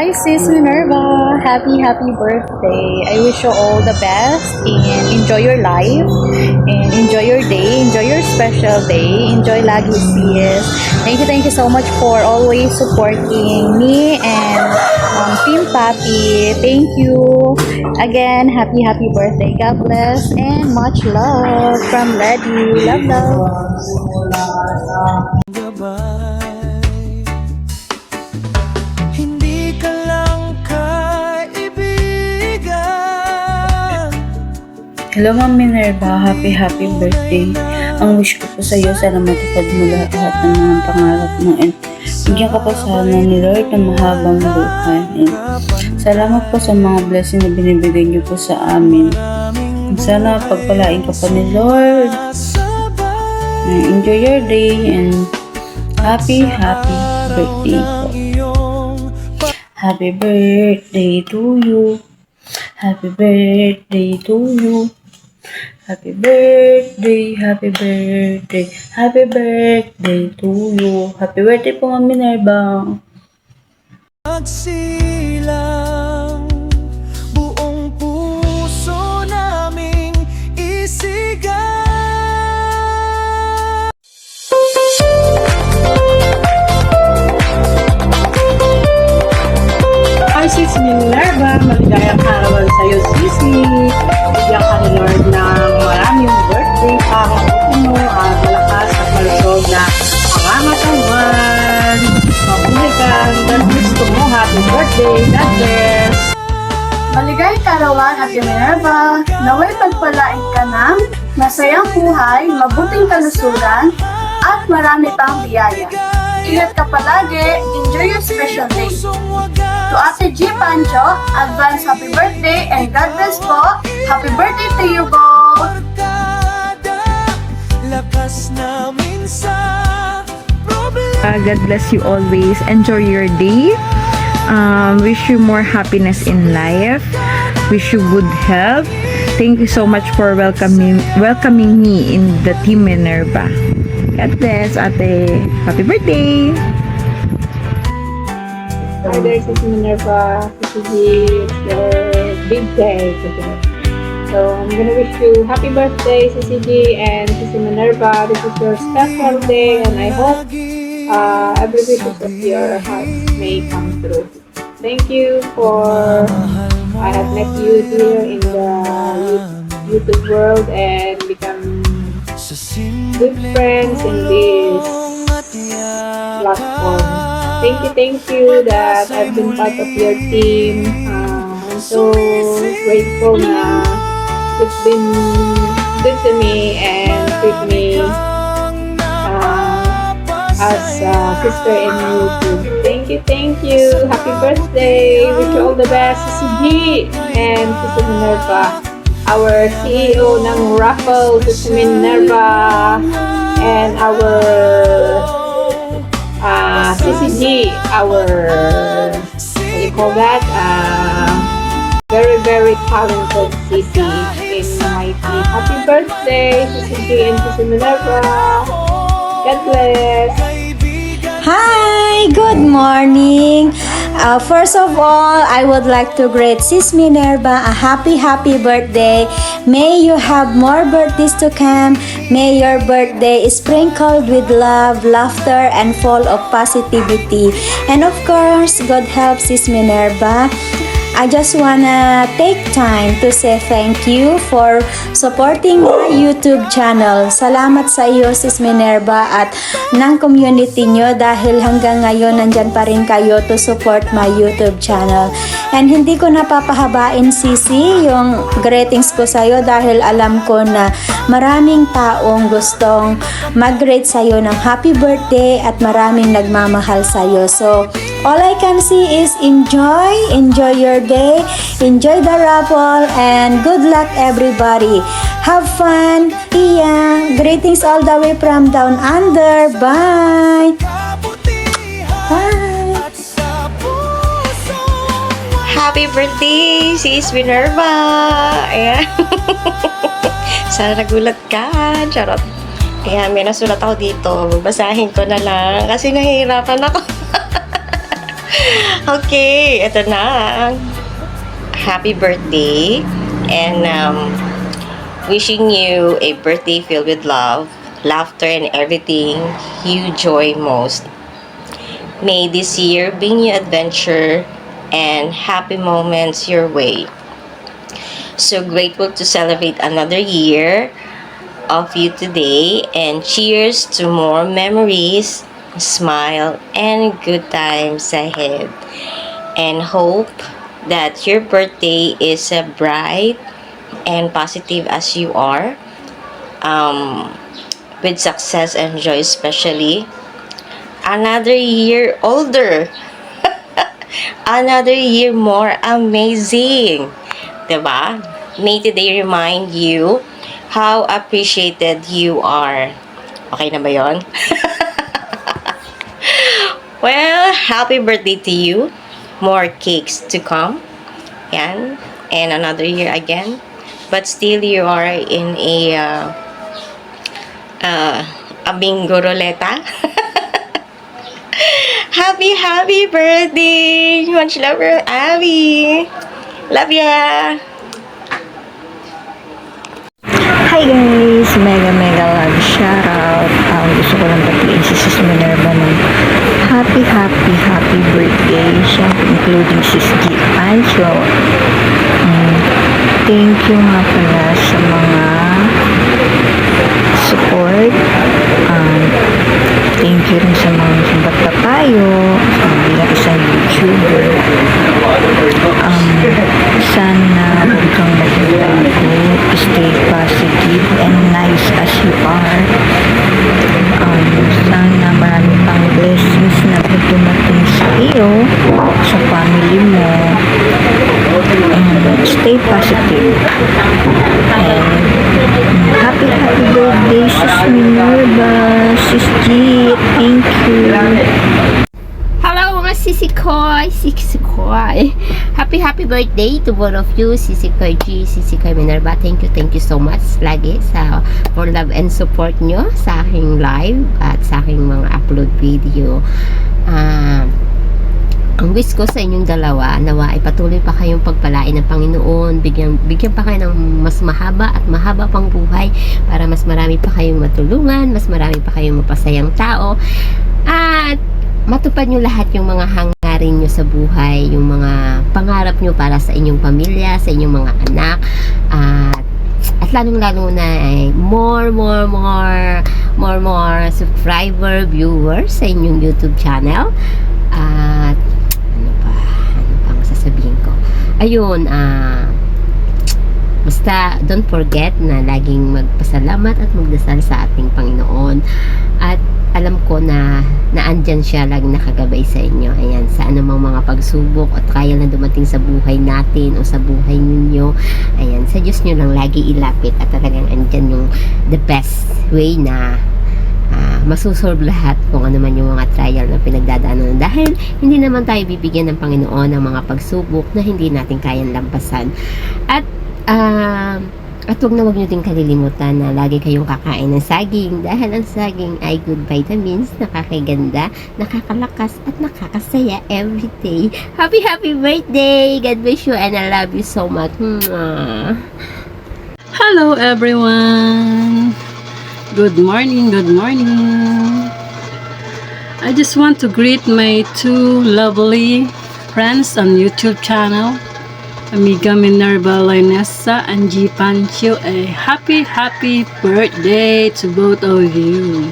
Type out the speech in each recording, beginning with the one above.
Hi sis Minerva! Happy birthday! I wish you all the best and enjoy your life and enjoy your day, enjoy your special day, enjoy lagi sis. Thank you so much for always supporting me and Team Papi. Thank you again. Happy birthday. God bless and much love from Lady. Love. Hindi ka lang kaibigan. Hello Ma'am Minerva, happy birthday. Ang wish ko po sa iyo, sana matupad mo lahat ng mga pangarap mo and bigyan ka pa sana ni Lord ng mahabang buhay. And salamat po sa mga blessing na binibigay niyo po sa amin. Sana pagpalain ka pa ni Lord. Enjoy your day and happy birthday po. Happy birthday to you. Happy birthday to you. Happy birthday to you. Happy birthday po Ma'am Minerva. Magsilang buong puso naming isigaw. Hi sis Minerva, maligayang karawan sa iyo sisi. Bigyan ka ni Lord ng maraming birthday para puno at malakas at malusog na pangangatawan. Mabuhay ka, hanggang gusto mo. Happy birthday, God bless. Maligayang karawan at Minerva, naway pagpalain ka ng masayang buhay, mabuting kalusugan, at marami pang biyaya. Ingat ka palagi, enjoy your special day. To Ate G. Pancho, advance happy birthday and God bless po. Happy birthday to you both! Lakas namin sa problema. God bless you always. Enjoy your day. Wish you more happiness in life. Wish you good health. Thank you so much for welcoming me in the Team Minerva. God bless, ate. Happy birthday! Hi there, sis Minerva. This is your big day today. So I'm gonna wish you happy birthday, CCG and Sisi Minerva. This is your special day, and I hope every wishes of your heart may come true. Thank you for I have met you here in the YouTube world and become good friends in this platform. Thank you that I've been part of your team. I'm so grateful na it's been good to me and treat me as a sister in YouTube. Thank you. Happy birthday. Wish you all the best, CCG and Sisi Minerva. Our CEO ng Raffle, Sisi Minerva, and our CCG, our what do you call that? Very talented CC in my team. Happy birthday, CCG and Sisi Minerva. God bless. Hi, good morning. First of all, I would like to greet Sis Minerva a happy birthday. May you have more birthdays to come. May your birthday is sprinkled with love, laughter, and full of positivity. And of course, God help Sis Minerva. I just wanna take time to say thank you for supporting my YouTube channel. Salamat sa iyo, Sis Minerva, at ng community nyo dahil hanggang ngayon nandyan pa rin kayo to support my YouTube channel. And hindi ko napapahabain, Sisi, yung greetings ko sa iyo dahil alam ko na maraming taong gustong mag-greet sa iyo ng happy birthday at maraming nagmamahal sa iyo. So, all I can see is enjoy your day, enjoy the raffle, and good luck everybody. Have fun. Iya, greetings all the way from down under. Bye. Bye. Happy birthday, sis Minerva! Ayan. Sana nagulat ka. Charot. Kaya may nasulat ako dito. Babasahin ko na lang kasi nahihirapan ako. Okay, ito na. Happy birthday. And wishing you a birthday filled with love, laughter, and everything you enjoy most. May this year bring you adventure and happy moments your way. So grateful to celebrate another year of you today, and cheers to more memories, smile, and good times ahead. And hope that your birthday is bright and positive as you are, with success and joy, especially another year older, another year more amazing, diba? May today remind you how appreciated you are. Okay na ba yun? Well, happy birthday to you. More cakes to come. Yan. And another year again. But still, you are in a bingo roleta. Happy birthday! Much love, Abby! Love ya! Hi guys! Mega love shoutout. Gusto ko lang batiin si Sis Minerva ng happy birthday. Siyempre, including Sis G. Pancho. Thank you nga pala sa mga support. Thank you rin sa mga sumbat papayo, bilang isang YouTuber. Sana huwag kang magbago, stay positive and nice as you are. Sana marami pang blessings na dumating sa iyo, sa family mo. Stay positive. And happy birthday, Sis Minerva, Sis G. Thank you. Hello mga sisikoy! Happy birthday to both of you, Sisikoy G, Sisikoy Minerva. Thank you so much lagi sa for love and support nyo sa aking live at sa aking mga upload video. Ang wish ko sa inyong dalawa, nawa ay patuloy pa kayong pagpalain ng Panginoon, bigyan pa kayo ng mas mahaba at mahaba pang buhay para mas marami pa kayong matulungan, mas marami pa kayong mapasayang tao, at matupad nyo lahat yung mga hangarin nyo sa buhay, yung mga pangarap nyo para sa inyong pamilya, sa inyong mga anak, at lalong-lalo na ay more subscriber, viewers sa inyong YouTube channel. At ano pang sasabihin ko, ayun, basta don't forget na laging magpasalamat at magdasal sa ating Panginoon, at alam ko na naandyan siya, laging nakagabay sa inyo. Ayan, sa anumang mga pagsubok at kaya na dumating sa buhay natin o sa buhay ninyo, ayan, sa Diyos nyo lang lagi ilapit, at talagang andyan yung the best way na masusolve lahat kung ano man yung mga trial na pinagdadaanan, dahil hindi naman tayo bibigyan ng Panginoon ng mga pagsubok na hindi natin kayang lampasan. At huwag nyo din kalilimutan na lagi kayong kakain ng saging, dahil ang saging ay good vitamins, nakakaganda, nakakalakas at nakakasaya everyday. Happy birthday! God bless you and I love you so much. Hello everyone! Good morning. I just want to greet my two lovely friends on YouTube channel, Amiga Minerva Lainessa and G Pancho. A happy birthday to both of you.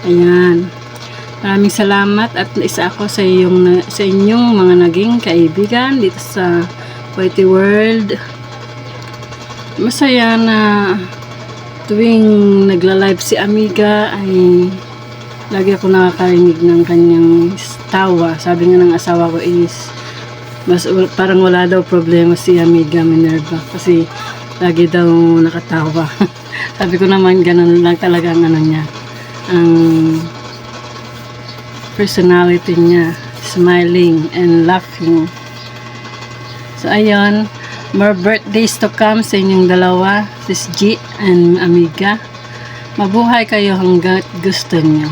Ayan. Maraming salamat at isa ako sa inyong mga naging kaibigan dito sa Whitey World. Masaya na tuwing nagla-live si Amiga ay lagi ako nakakarinig ng kanyang tawa. Sabi nga ng asawa ko is parang wala daw problema si Amiga Minerva kasi lagi daw nakatawa. Sabi ko naman ganun lang talaga ang niya, ang personality niya, smiling and laughing. So ayun, more birthdays to come sa inyong dalawa, Sis G and Amiga. Mabuhay kayo hanggat gusto nyo.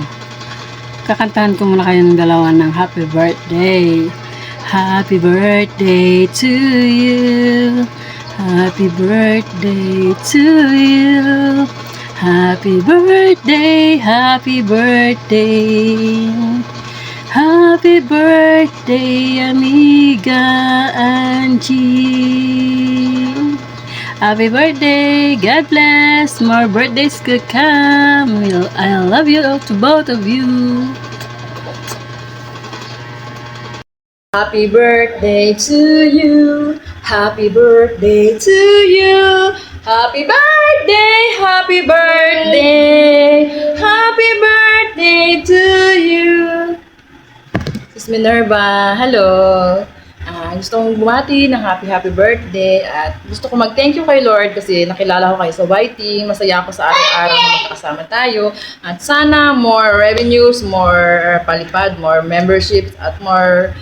Kakantahan ko muna kayo ng dalawa ng happy birthday. Happy birthday to you. Happy birthday to you. Happy birthday, happy birthday. Happy birthday, amiga Angie. Happy birthday, God bless. More birthdays could come. I love you to both of you. Happy birthday to you. Happy birthday to you. Happy birthday, happy birthday. Happy birthday to you. Sis Minerva, hello. Gusto kong bumati ng happy birthday at gusto ko mag-thank you kay Lord kasi nakilala ko kayo sa YT. Masaya ako sa araw-araw na magkakasama tayo. At sana more revenues, more palipad, more memberships at more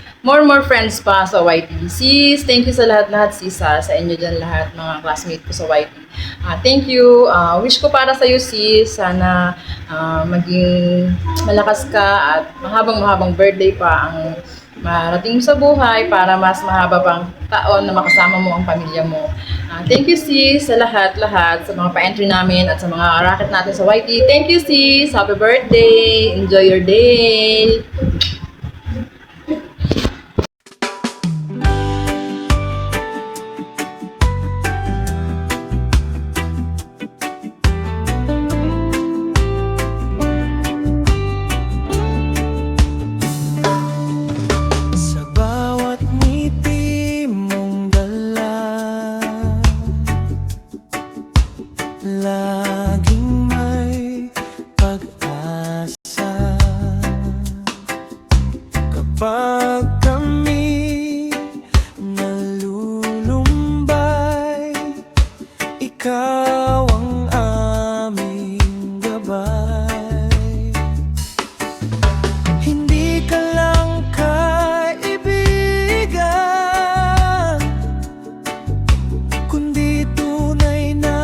friends pa sa YT. Sis, thank you sa lahat-lahat, sis, sa inyo dyan lahat, mga classmate ko sa YT. Thank you. Wish ko para sa iyo, sis, sana maging malakas ka at mahabang birthday pa ang marating mo sa buhay para mas mahaba pang taon na makasama mo ang pamilya mo. Thank you, sis, sa lahat-lahat, sa mga pa-entry namin at sa mga racket natin sa YT. Thank you, sis. Happy birthday. Enjoy your day. Sa bawat ngiti mong dala, laging may pag-asa. Kapag kami nalulumbay, ikaw ang aming gabay. Hindi ka lang kaibigan, kundi tunay na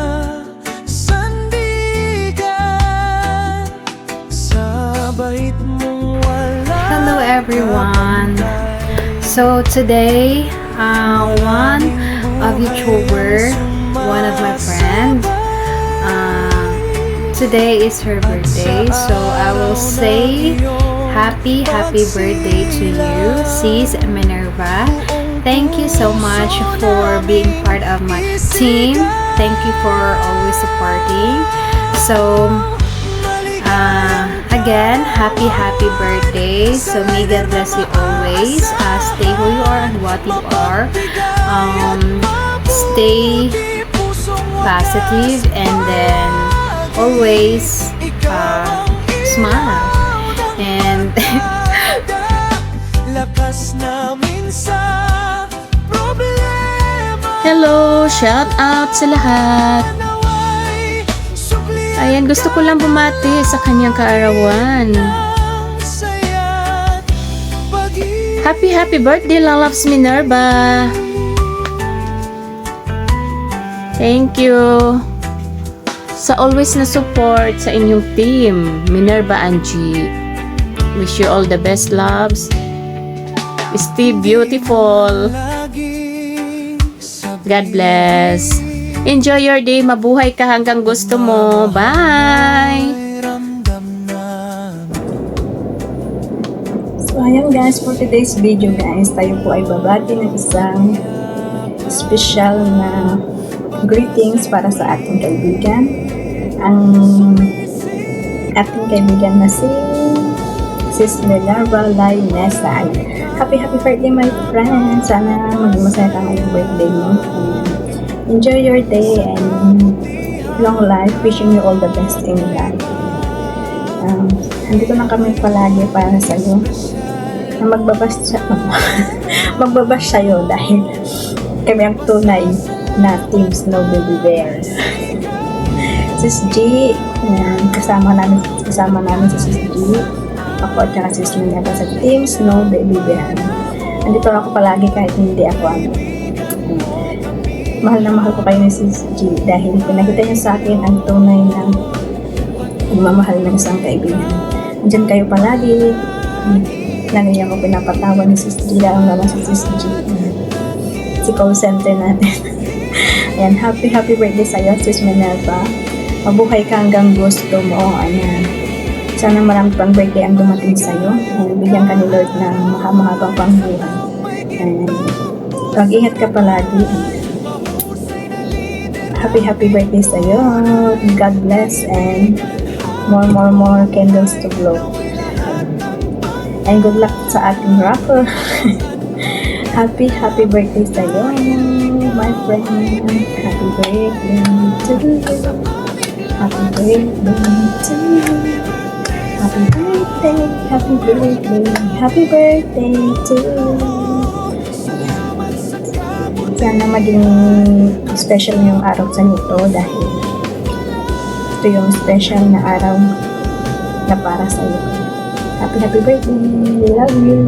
sandigan. Sa bait mong wala. Hello everyone. So today, one of YouTuber, one of my friends, today is her birthday, so I will say happy birthday to you, sis Minerva. Thank you so much for being part of my team. Thank you for always supporting. So again, happy birthday. So may God bless you always. Stay who you are and what you are. Stay positive and then always smile. And Lakas namin sa problema. Hello! Shout out sa lahat! Naway sukli Ayan, gusto ko lang bumati sa kanyang kaarawan. ang saya't pag-ibig. Happy birthday, Lalabs Minerva! Thank you sa always na support sa inyong team, Minerva Angie. Wish you all the best, loves. Stay beautiful. Laging sabi God bless. Enjoy your day. Mabuhay ka hanggang gusto mo. Bye! ramdam na. So ayan guys, for today's video guys, tayo po ay babati ng isang special na greetings para sa ating kaibigan. Ang ating kaibigan na si Sis Minerva Lainesa. Happy birthday my friend! Sana maging masaya ka ngayong birthday mo. Enjoy your day and long life. Wishing you all the best in life. Andito na kami palagi para sa iyo. Magbabash sa'yo dahil kami ang tunay na Team Snow Baby Bear. Sis G, kasama namin si Sis G. Ako at saka Sis Minerva sa Team Snow Baby Bear. Andito ako palagi kahit hindi ako mahal na mahal ko kayo ni Sis G dahil pinakita niyo sa akin ang tunay na pagmamahal ng isang kaibigan. Andiyan kayo palagi. Lagi ako pinapatawa ni Sis G, ang naman si Sis G. Si call center natin. Ayan, happy birthday sa'yo, Sis Minerva. Mabuhay ka hanggang gusto mo. Ayan. Sana marami pang birthday ang dumating sa'yo. Ayan, bigyan ka ni Lord ng mahabang pang buhay. Ayan. Mag-ingat ka palagi. Happy birthday sa'yo. God bless and more candles to glow. And good luck sa ating raffle. Happy birthday sa'yo, my friend. Happy birthday to you. Happy birthday to you. Happy birthday to you. Sana maging special yung araw sa nito dahil ito yung special na araw na para sa'yo. Happy birthday. We love you.